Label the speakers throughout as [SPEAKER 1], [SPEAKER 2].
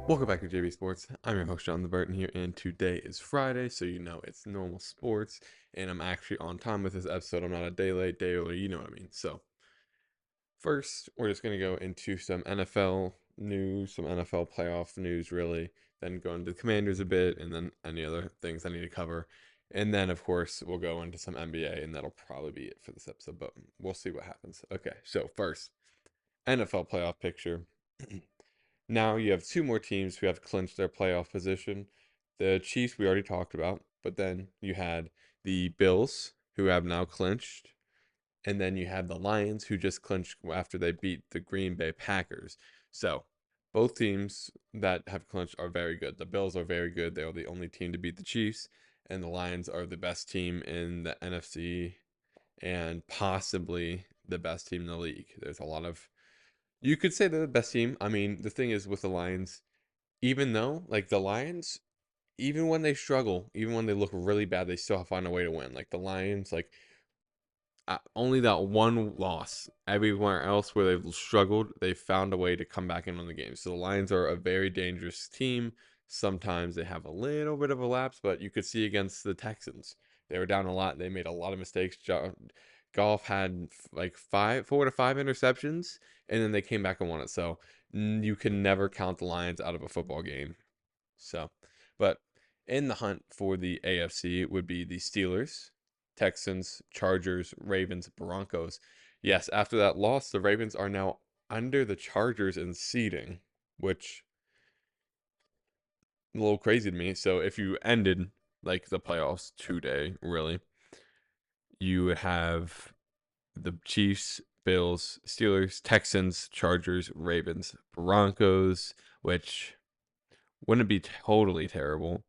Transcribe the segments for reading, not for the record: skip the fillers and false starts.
[SPEAKER 1] Welcome back to JB Sports. I'm your host, John the Burton here, and today is Friday, so you know it's normal sports, and I'm actually on time with this episode. I'm not a day late, day early, you know what I mean. So, first, we're just going to go into some NFL news, some NFL playoff news, really, then go into the Commanders a bit, and then any other things I need to cover. And then, of course, we'll go into some NBA, and that'll probably be it for this episode, but we'll see what happens. Okay, so first, NFL playoff picture. Now you have two more teams who have clinched their playoff position. The Chiefs we already talked about, but then you had the Bills who have now clinched, and then you had the Lions who just clinched after they beat the Green Bay Packers. So both teams that have clinched are very good. The Bills are very good. They are the only team to beat the Chiefs, and the Lions are the best team in the NFC and possibly the best team in the league. There's a lot of you could say they're the best team. I mean, the thing is with the Lions, even though like the Lions, even when they struggle, even when they look really bad, they still find a way to win. Like the Lions, like only that one loss. Everywhere else where they've struggled, they found a way to come back and win the game. So the Lions are a very dangerous team. Sometimes they have a little bit of a lapse, but you could see against the Texans, they were down a lot. They made a lot of mistakes. Golf had like 4 to 5 interceptions, and then they came back and won it. So you can never count the Lions out of a football game. So, but in the hunt for the AFC would be the Steelers, Texans, Chargers, Ravens, Broncos. Yes, after that loss, the Ravens are now under the Chargers in seeding, which a little crazy to me. So if you ended like the playoffs today, really, you would have the Chiefs, Bills, Steelers, Texans, Chargers, Ravens, Broncos, which wouldn't be totally terrible.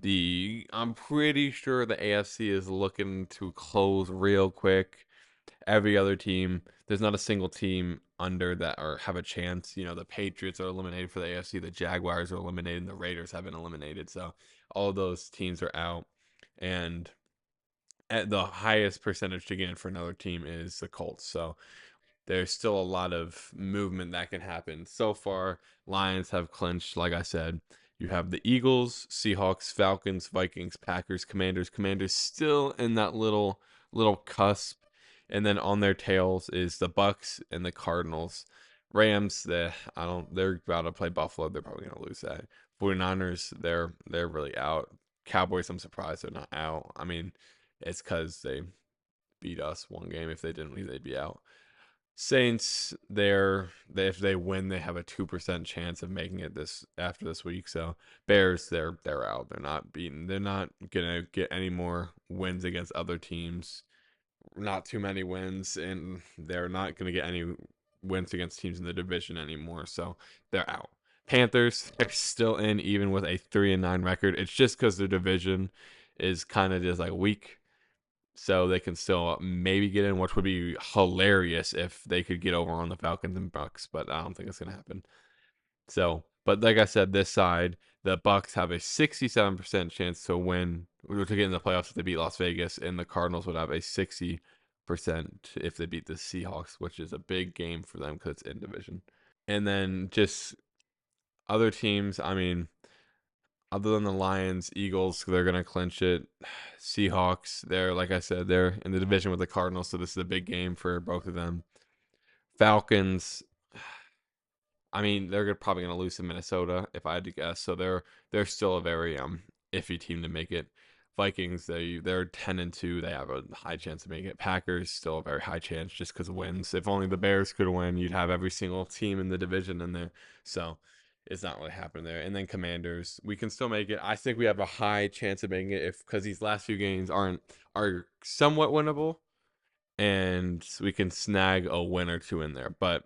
[SPEAKER 1] I'm pretty sure the AFC is looking to close real quick. Every other team, there's not a single team under that or have a chance. You know, the Patriots are eliminated for the AFC, the Jaguars are eliminated, and the Raiders have been eliminated. So all those teams are out. And at the highest percentage to get in for another team is the Colts. So there's still a lot of movement that can happen. So far, Lions have clinched, like I said. You have the Eagles, Seahawks, Falcons, Vikings, Packers, Commanders. Commanders still in that little cusp. And then on their tails is the Bucks and the Cardinals. Rams, they're about to play Buffalo. They're probably gonna lose that. 49ers, they're really out. Cowboys, I'm surprised they're not out. I mean, it's because they beat us one game. If they didn't, they'd be out. Saints, if they win, they have a 2% chance of making it this after this week. So Bears, they're out. They're not beaten. They're not gonna get any more wins against other teams. Not too many wins, and they're not gonna get any wins against teams in the division anymore. So they're out. Panthers, they're still in even with a 3-9 record. It's just because their division is kind of just like weak, so they can still maybe get in, which would be hilarious if they could get over on the Falcons and Bucks, but I don't think it's gonna happen. So, but like I said, this side, the Bucks have a 67% chance to win or to get in the playoffs if they beat Las Vegas, and the Cardinals would have a 60% if they beat the Seahawks, which is a big game for them because it's in division. And then just other teams, I mean, other than the Lions, Eagles, they're gonna clinch it. Seahawks, they're like I said, they're in the division with the Cardinals, so this is a big game for both of them. Falcons, I mean, they're probably gonna lose to Minnesota if I had to guess, so they're still a very iffy team to make it. Vikings, they're 10-2, they have a high chance to make it. Packers still a very high chance just because of wins. If only the Bears could win, you'd have every single team in the division in there. So it's not really happening there. And then Commanders, we can still make it. I think we have a high chance of making it if because these last few games are somewhat winnable, and we can snag a win or two in there. But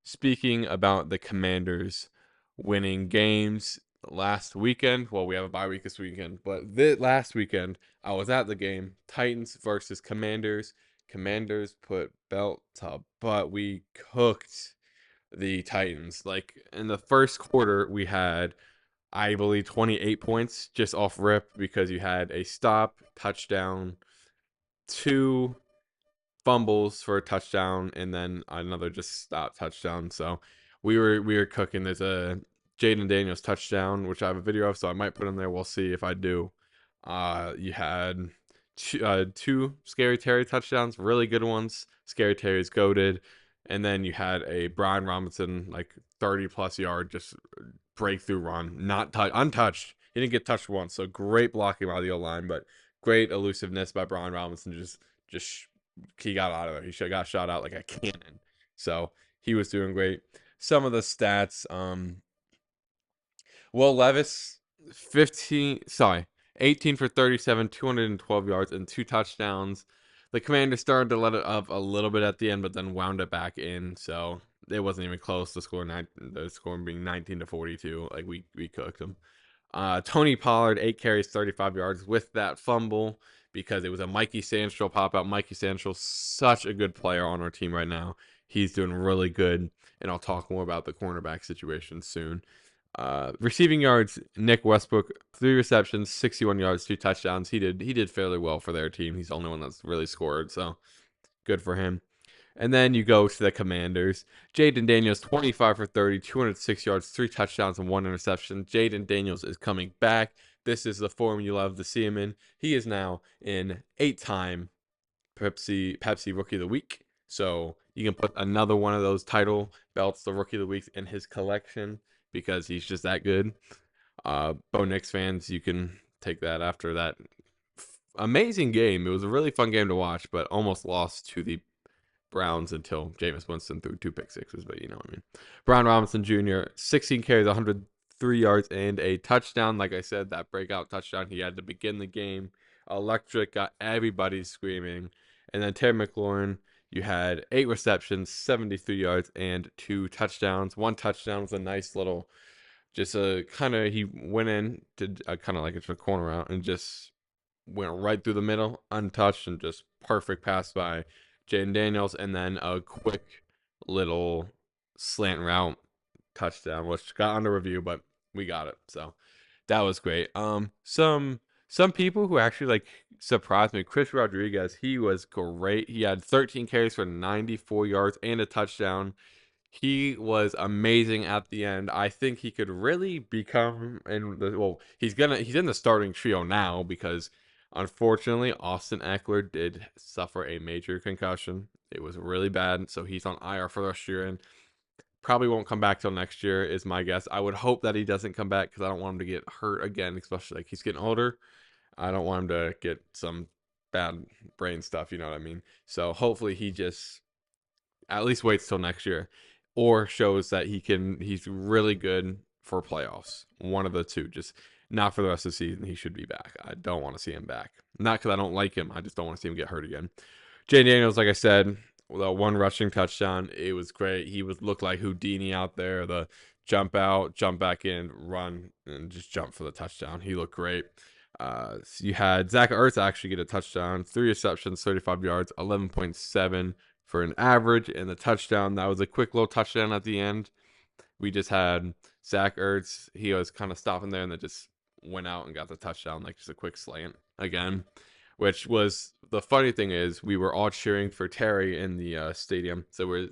[SPEAKER 1] speaking about the Commanders winning games last weekend, well, we have a bye week this weekend, but last weekend I was at the game. Titans versus Commanders. Commanders put belt to butt. We cooked the Titans. Like in the first quarter, we had, I believe, 28 points just off rip because you had a stop, touchdown, two fumbles for a touchdown, and then another just stop touchdown. So we were cooking. There's a Jayden Daniels touchdown, which I have a video of, so I might put in there. We'll see if I do. You had two Scary Terry touchdowns, really good ones. Scary Terry's goated. And then you had a Brian Robinson, like 30 plus yard, just breakthrough run, not untouched. He didn't get touched once, so great blocking by the O line, but great elusiveness by Brian Robinson. Just he got out of there. He should got shot out like a cannon. So he was doing great. Some of the stats, Will Levis, 18 for 37, 212 yards, and two touchdowns. The Commanders started to let it up a little bit at the end, but then wound it back in. So it wasn't even close. The score being 19-42. Like we cooked them. Tony Pollard, 8 carries, 35 yards with that fumble because it was a Mikey Sancho pop out. Mikey Sancho, such a good player on our team right now. He's doing really good, and I'll talk more about the cornerback situation soon. Receiving yards, Nick Westbrook, 3 receptions, 61 yards, 2 touchdowns. He did fairly well for their team. He's the only one that's really scored, so good for him. And then you go to the Commanders. Jayden Daniels, 25 for 30, 206 yards, 3 touchdowns, and 1 interception. Jayden Daniels is coming back. This is the form you love to see him in. He is now in 8-time Pepsi Rookie of the Week. So you can put another one of those title belts, the Rookie of the Week, in his collection because he's just that good. Bo Nix fans, you can take that after that amazing game. It was a really fun game to watch, but almost lost to the Browns until Jameis Winston threw 2 pick-sixes, but you know what I mean. Brian Robinson Jr., 16 carries, 103 yards, and a touchdown. Like I said, that breakout touchdown he had to begin the game. Electric, got everybody screaming. And then Terry McLaurin, you had 8 receptions, 73 yards, and 2 touchdowns. One touchdown was a nice little, just a kind of, he went in, did a kind of like a corner out, and just went right through the middle, untouched, and just perfect pass by Jayden Daniels, and then a quick little slant route touchdown, which got under review, but we got it. So that was great. Some people who actually like surprised me. Chris Rodriguez, he was great. He had 13 carries for 94 yards and a touchdown. He was amazing at the end. I think he could really become he's in the starting trio now because unfortunately Austin Eckler did suffer a major concussion. It was really bad, so he's on IR for the rest of the year and probably won't come back till next year is my guess. I would hope that he doesn't come back because I don't want him to get hurt again, especially like he's getting older. I don't want him to get some bad brain stuff, you know what I mean? So hopefully he just at least waits till next year or shows that he's really good for playoffs. One of the two, just not for the rest of the season. He should be back. I don't want to see him back. Not because I don't like him. I just don't want to see him get hurt again. Jay Daniels, like I said, the one rushing touchdown, it was great. He looked like Houdini out there. The jump out, jump back in, run, and just jump for the touchdown. He looked great. You had Zach Ertz actually get a touchdown, 3 receptions, 35 yards, 11.7 for an average, and the touchdown, that was a quick little touchdown at the end. We just had Zach Ertz. He was kind of stopping there and then just went out and got the touchdown, like just a quick slant again. Which was the funny thing is we were all cheering for Terry in the stadium. So we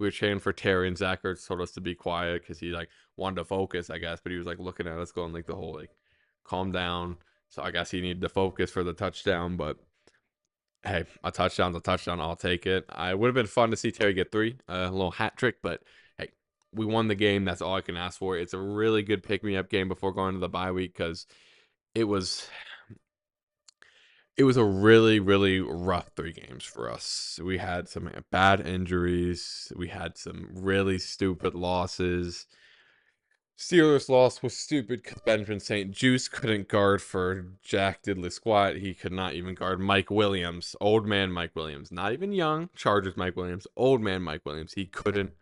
[SPEAKER 1] were cheering for Terry, and Zach Ertz told us to be quiet because he like wanted to focus, I guess. But he was like looking at us, going like the whole like calm down. So I guess he needed to focus for the touchdown, but hey, a touchdown's a touchdown. I'll take it. I would have been fun to see Terry get 3, a little hat trick, but hey, we won the game. That's all I can ask for. It's a really good pick-me-up game before going to the bye week because it was it was a really, really rough 3 games for us. We had some bad injuries. We had some really stupid losses. Steelers loss was stupid because Benjamin St. Juice couldn't guard for Jack Diddley Squat. He could not even guard Mike Williams, old man Mike Williams, not even young Chargers Mike Williams, old man Mike Williams. He couldn't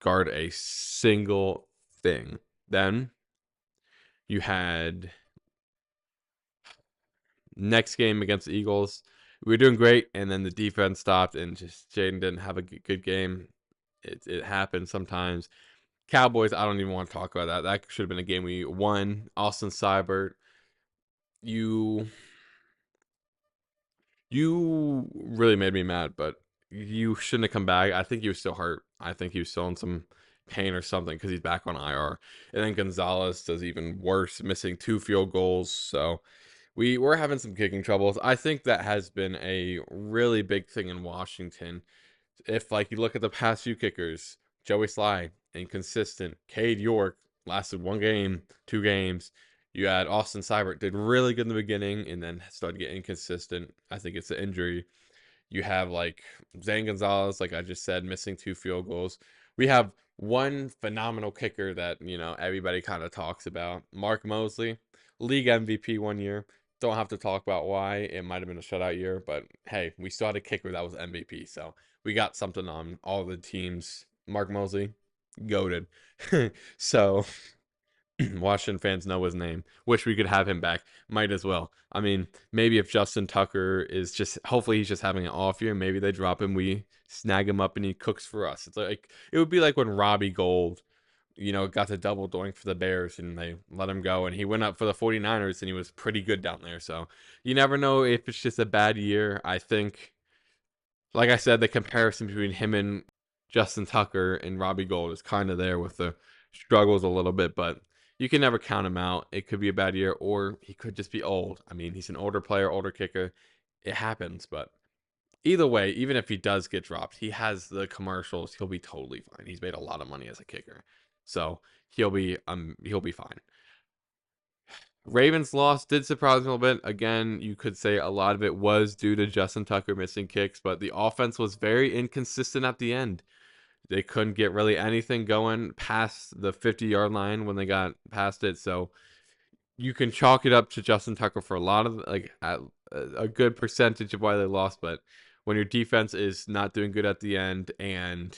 [SPEAKER 1] guard a single thing. Then you had next game against the Eagles. We were doing great, and then the defense stopped, and just Jayden didn't have a good game. It happens sometimes. Cowboys, I don't even want to talk about that. That should have been a game we won. Austin Seibert, you really made me mad, but you shouldn't have come back. I think he was still hurt. I think he was still in some pain or something because he's back on IR. And then Gonzalez does even worse, missing 2 field goals. So we're having some kicking troubles. I think that has been a really big thing in Washington. If like you look at the past few kickers, Joey Sly, inconsistent. Cade York lasted 1 game, 2 games. You had Austin Seibert, did really good in the beginning and then started getting inconsistent. I think it's an injury. You have like Zane Gonzalez, like I just said, missing 2 field goals. We have one phenomenal kicker that, everybody kind of talks about. Mark Mosley, league MVP 1 year. Don't have to talk about why. It might have been a shutout year, but hey, we still had a kicker that was MVP. So we got something on all the teams. Mark Mosley, goaded. So Washington fans know his name. Wish we could have him back. Might as well. I mean, maybe if Justin Tucker is just, hopefully he's just having an off year. Maybe they drop him. We snag him up and he cooks for us. It's like, it would be like when Robbie Gould, got the double doink for the Bears and they let him go. And he went up for the 49ers and he was pretty good down there. So you never know if it's just a bad year. I think, like I said, the comparison between him and Justin Tucker and Robbie Gould is kind of there with the struggles a little bit, but you can never count him out. It could be a bad year, or he could just be old. I mean, he's an older player, older kicker. It happens, but either way, even if he does get dropped, he has the commercials. He'll be totally fine. He's made a lot of money as a kicker, so he'll be fine. Ravens loss did surprise me a little bit. Again, you could say a lot of it was due to Justin Tucker missing kicks, but the offense was very inconsistent at the end. They couldn't get really anything going past the 50-yard line when they got past it. So you can chalk it up to Justin Tucker for a lot of a good percentage of why they lost. But when your defense is not doing good at the end and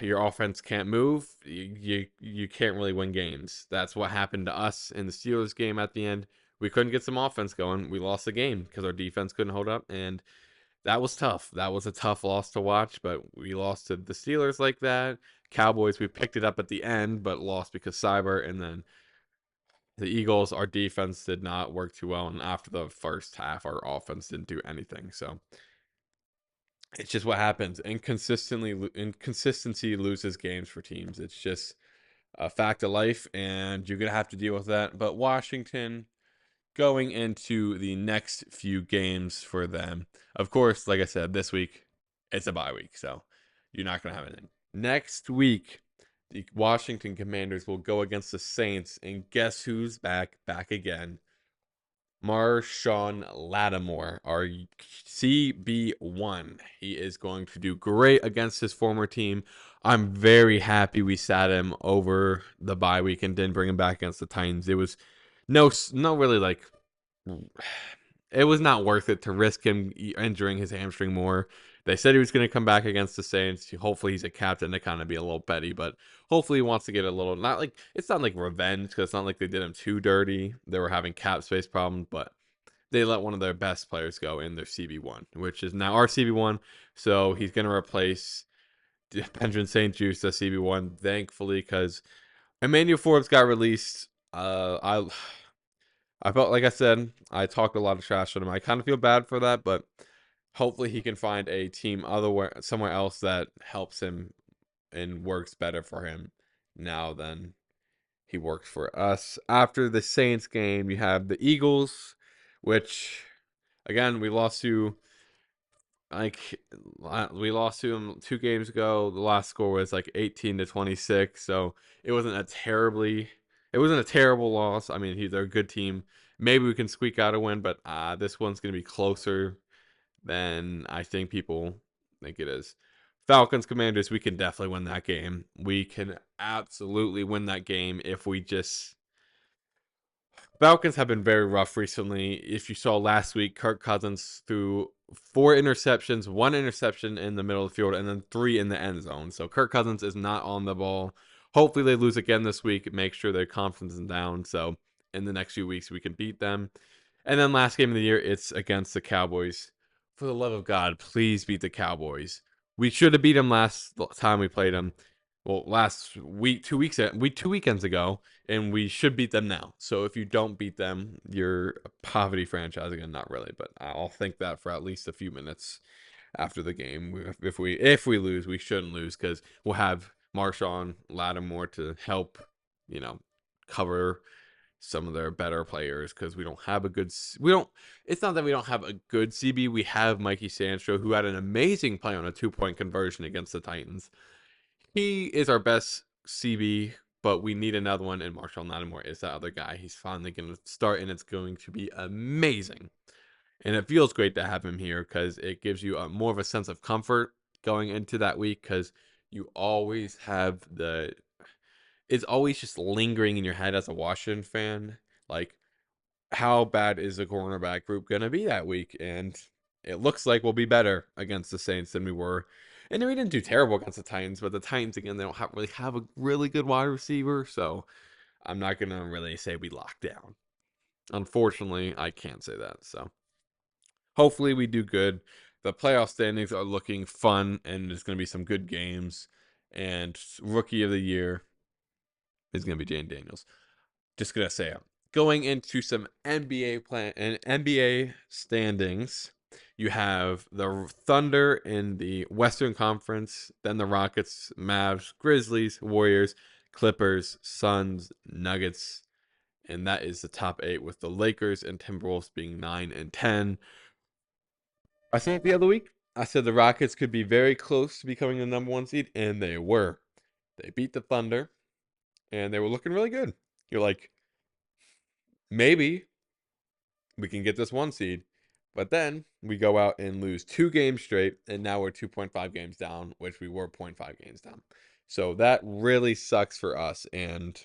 [SPEAKER 1] your offense can't move, you can't really win games. That's what happened to us in the Steelers game at the end. We couldn't get some offense going. We lost the game because our defense couldn't hold up, and that was tough. That was a tough loss to watch, but we lost to the Steelers like that. Cowboys, we picked it up at the end, but lost because Cyber, and then the Eagles, our defense did not work too well, and after the first half, our offense didn't do anything. So it's just what happens. Inconsistency loses games for teams. It's just a fact of life, and you're gonna have to deal with that. But Washington, going into the next few games for them, of course, like I said, this week it's a bye week, so you're not gonna have anything. Next week, the Washington Commanders will go against the Saints, and guess who's back? Back again. Marshawn Lattimore, our CB1. He is going to do great against his former team. I'm very happy we sat him over the bye week and didn't bring him back against the Titans. It was no really like, it was not worth it to risk him injuring his hamstring more. They said he was going to come back against the Saints. Hopefully he's a captain to kind of be a little petty, but hopefully he wants to get a little, not like, it's not like revenge because it's not like they did him too dirty. They were having cap space problems, but they let one of their best players go in their CB1, which is now our CB1. So he's going to replace Benjamin St. Juste as CB1, thankfully, because Emmanuel Forbes got released. I felt, like I said, I talked a lot of trash on him. I kind of feel bad for that, but hopefully he can find a team somewhere else that helps him and works better for him now than he works for us. After the Saints game, you have the Eagles, which again we lost to. We lost to them 2 games ago. The last score was like 18-26, so it wasn't a terrible loss. I mean, they're a good team. Maybe we can squeak out a win, but this one's going to be closer than I think people think it is. Falcons Commanders, we can definitely win that game. We can absolutely win that game if we just. Falcons have been very rough recently. If you saw last week, Kirk Cousins threw 4 interceptions, 1 interception in the middle of the field, and then 3 in the end zone. So Kirk Cousins is not on the ball. Hopefully they lose again this week. Make sure their confidence is down. So in the next few weeks we can beat them. And then last game of the year, it's against the Cowboys. For the love of God, please beat the Cowboys. We should have beat them last time we played them. Well, last week, 2 weekends ago, and we should beat them now. So if you don't beat them, you're a poverty franchise again. Not really, but I'll think that for at least a few minutes after the game. If we lose, we shouldn't lose because we'll have Marshawn Lattimore to help, you know, cover some of their better players because we don't have a good. We don't. It's not that we don't have a good CB. We have Mikey Sandstro, who had an amazing play on a 2-point conversion against the Titans. He is our best CB, but we need another one, and Marshawn Lattimore is that other guy. He's finally going to start, and it's going to be amazing. And it feels great to have him here because it gives you more of a sense of comfort going into that week because you always have it's always just lingering in your head as a Washington fan. Like, how bad is the cornerback group going to be that week? And it looks like we'll be better against the Saints than we were. And we didn't do terrible against the Titans, but the Titans, again, they don't really have a really good wide receiver. So I'm not going to really say we locked down. Unfortunately, I can't say that. So hopefully we do good. The playoff standings are looking fun, and there's going to be some good games. And rookie of the year is going to be Jayden Daniels. Just going to say it. Going into some NBA standings, you have the Thunder in the Western Conference, then the Rockets, Mavs, Grizzlies, Warriors, Clippers, Suns, Nuggets, and that is the top 8 with the Lakers and Timberwolves being 9 and 10. I think the other week I said the Rockets could be very close to becoming the number 1 seed, and they were. They beat the Thunder, and they were looking really good. You're like, maybe we can get this 1 seed. But then we go out and lose 2 games straight, and now we're 2.5 games down, which we were 0.5 games down. So that really sucks for us. And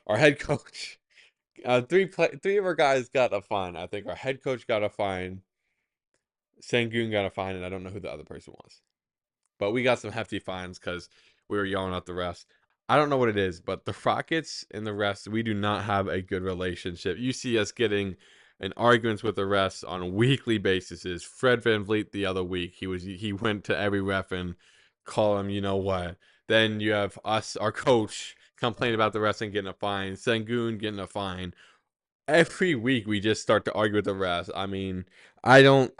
[SPEAKER 1] our head coach, three of our guys got a fine. I think our head coach got a fine, Sengun got a fine, and I don't know who the other person was. But we got some hefty fines because we were yelling at the refs. I don't know what it is, but the Rockets and the refs, we do not have a good relationship. You see us getting in arguments with the refs on a weekly basis. Fred VanVleet the other week, he went to every ref and called him, you know what. Then you have us, our coach, complain about the refs and getting a fine. Sengun getting a fine. Every week we just start to argue with the refs. I mean, I don't.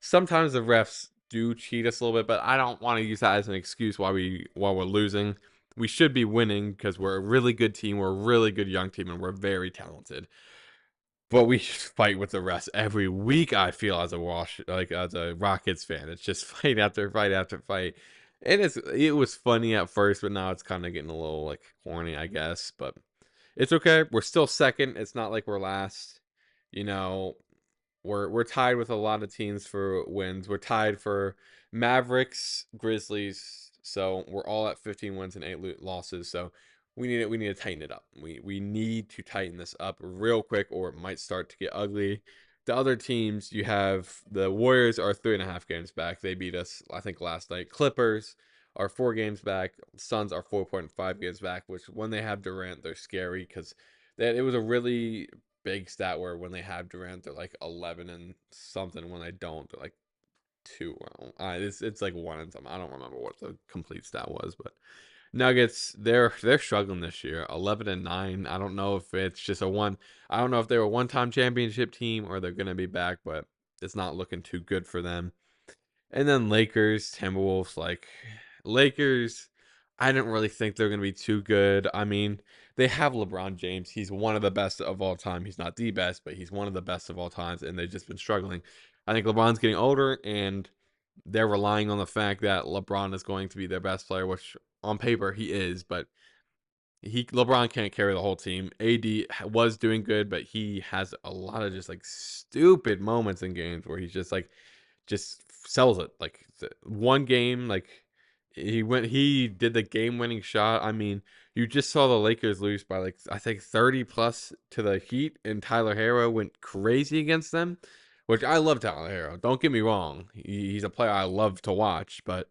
[SPEAKER 1] Sometimes the refs do cheat us a little bit, but I don't want to use that as an excuse while we're losing. We should be winning because we're a really good team, we're a really good young team, and we're very talented. But we just fight with the refs every week. I feel as a Rockets fan, it's just fight after fight after fight. And it was funny at first, but now it's kind of getting a little like corny, I guess. But it's okay. We're still second. It's not like we're last. You know, we're tied with a lot of teams for wins. We're tied for Mavericks, Grizzlies. So we're all at 15 wins and 8 losses. So we need to tighten it up. We need to tighten this up real quick, or it might start to get ugly. The other teams, you have the Warriors are 3.5 games back. They beat us, I think, last night. Clippers are 4 games back. Suns are 4.5 games back. Which when they have Durant, they're scary because it was a really big stat where when they have Durant, they're like 11 and something. When they don't, they're like 2. It's like 1 and something. I don't remember what the complete stat was, but Nuggets, they're struggling this year. 11 and 9. I don't know if it's just a one. I don't know if they're a one-time championship team or they're gonna be back, but it's not looking too good for them. And then Lakers, Timberwolves, Lakers, I didn't really think they're going to be too good. I mean, they have LeBron James. He's one of the best of all time. He's not the best, but he's one of the best of all times, and they've just been struggling. I think LeBron's getting older, and they're relying on the fact that LeBron is going to be their best player, which on paper he is, but LeBron can't carry the whole team. AD was doing good, but he has a lot of just like stupid moments in games where he's just sells it. Like one game, like he did the game-winning shot. I mean, you just saw the Lakers lose by like I think 30 plus to the Heat, and Tyler Herro went crazy against them, which I love Tyler Herro. Don't get me wrong, he's a player I love to watch, but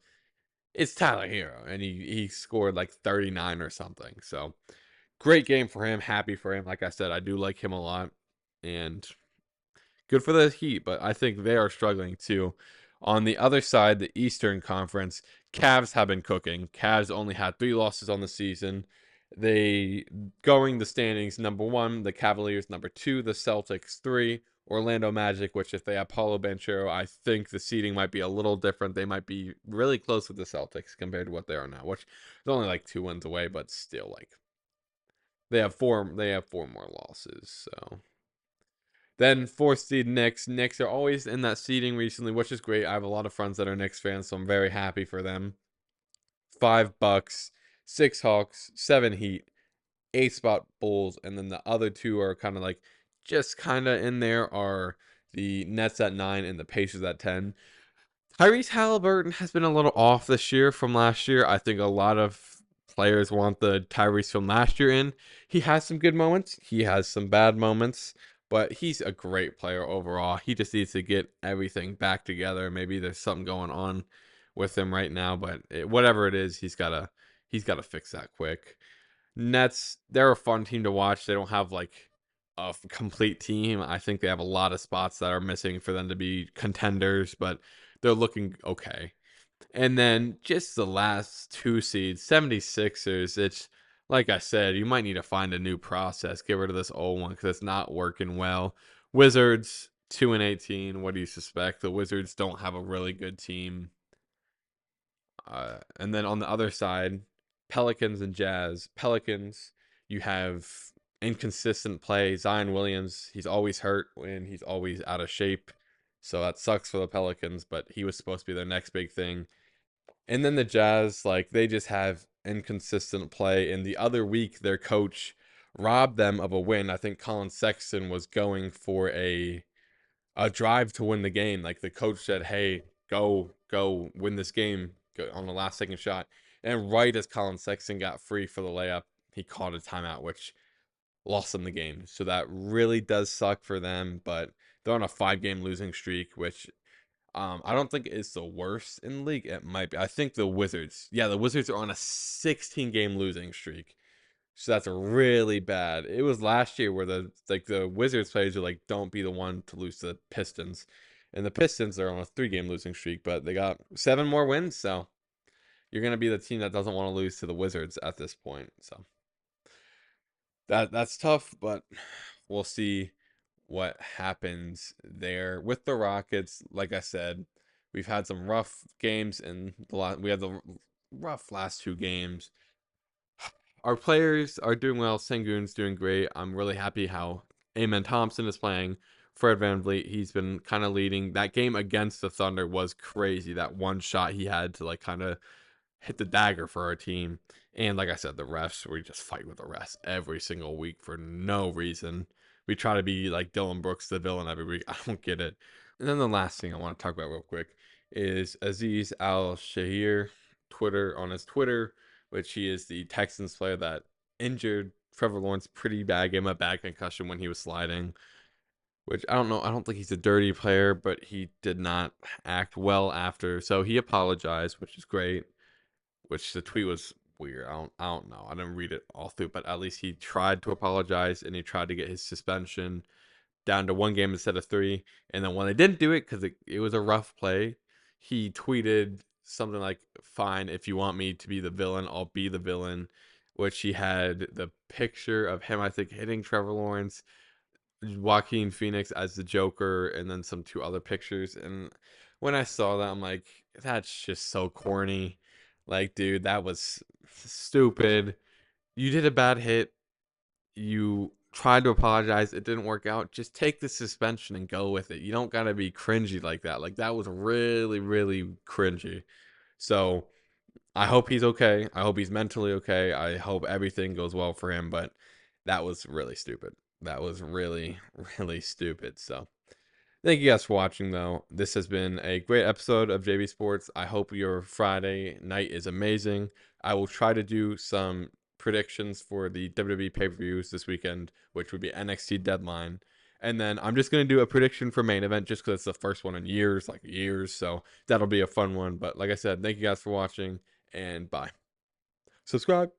[SPEAKER 1] it's Tyler Herro, and he scored like 39 or something. So great game for him. Happy for him. Like I said, I do like him a lot, and good for the Heat, but I think they are struggling too. On the other side, the Eastern Conference, Cavs have been cooking. Cavs only had 3 losses on the season. They going the standings number 1, the Cavaliers number 2, the Celtics 3, Orlando Magic, which if they have Paulo Banchero, I think the seeding might be a little different. They might be really close with the Celtics compared to what they are now, which is only like 2 wins away, but still like they have four more losses. So then fourth seed Knicks. Knicks are always in that seeding recently, which is great. I have a lot of friends that are Knicks fans, so I'm very happy for them. Five Bucks, six Hawks, seven Heat, eight spot Bulls, and then the other two are kind of like just kind of in there are the Nets at 9 and the Pacers at 10. Tyrese Halliburton has been a little off this year from last year. I think a lot of players want the Tyrese from last year in. He has some good moments, he has some bad moments, but he's a great player overall. He just needs to get everything back together. Maybe there's something going on with him right now, but whatever it is, he's got to fix that quick. Nets, they're a fun team to watch. They don't have like a complete team. I think they have a lot of spots that are missing for them to be contenders, but they're looking okay. And then just the last two seeds, 76ers, it's like I said, you might need to find a new process. Get rid of this old one because it's not working well. Wizards, 2-18. What do you suspect? The Wizards don't have a really good team. And then on the other side, Pelicans and Jazz. Pelicans, you have inconsistent play. Zion Williams, he's always hurt and he's always out of shape. So that sucks for the Pelicans, but he was supposed to be their next big thing. And then the Jazz, like they just have inconsistent play. And the other week, their coach robbed them of a win. I think Colin Sexton was going for a drive to win the game. Like the coach said, "Hey, go win this game on the last second shot." And right as Colin Sexton got free for the layup, he called a timeout, which lost them the game. So that really does suck for them. But they're on a 5-game losing streak, which I don't think is the worst in the league. It might be. I think the Wizards, yeah, the Wizards are on a 16-game losing streak. So that's really bad. It was last year where the Wizards players are like, don't be the one to lose to the Pistons. And the Pistons are on a 3-game losing streak, but they got 7 more wins, so you're gonna be the team that doesn't want to lose to the Wizards at this point. So that's tough, but we'll see what happens there. With the Rockets, like I said, we've had some rough games and we had the rough last 2 games. Our players are doing well. Sengun's doing great. I'm really happy how Amen Thompson is playing. Fred VanVleet, he's been kind of leading. That game against the Thunder was crazy. That one shot he had to like kind of hit the dagger for our team. And like I said, the refs, we just fight with the refs every single week for no reason. We try to be like Dylan Brooks, the villain, every week. I don't get it. And then the last thing I want to talk about real quick is Aziz Al Shahir on his Twitter, which he is the Texans player that injured Trevor Lawrence pretty bad, gave him a bad concussion when he was sliding. Which I don't know. I don't think he's a dirty player, but he did not act well after. So he apologized, which is great. Which the tweet was weird. I don't know. I didn't read it all through, but at least he tried to apologize and he tried to get his suspension down to 1 game instead of 3. And then when they didn't do it because it was a rough play, he tweeted something like, "Fine, if you want me to be the villain, I'll be the villain." Which he had the picture of him, I think, hitting Trevor Lawrence, Joaquin Phoenix as the Joker, and then some 2 other pictures. And when I saw that, I'm like, that's just so corny. Like, dude, that was stupid. You did a bad hit. You tried to apologize. It didn't work out. Just take the suspension and go with it. You don't gotta be cringy like that. Like that was really, really cringy. So I hope he's okay. I hope he's mentally okay. I hope everything goes well for him. But that was really stupid. That was really, really stupid. So thank you guys for watching, though. This has been a great episode of JB Sports. I hope your Friday night is amazing. I will try to do some predictions for the WWE pay-per-views this weekend, which would be NXT Deadline. And then I'm just going to do a prediction for main event just because it's the first one in years, like years. So that'll be a fun one. But like I said, thank you guys for watching, and bye. Subscribe.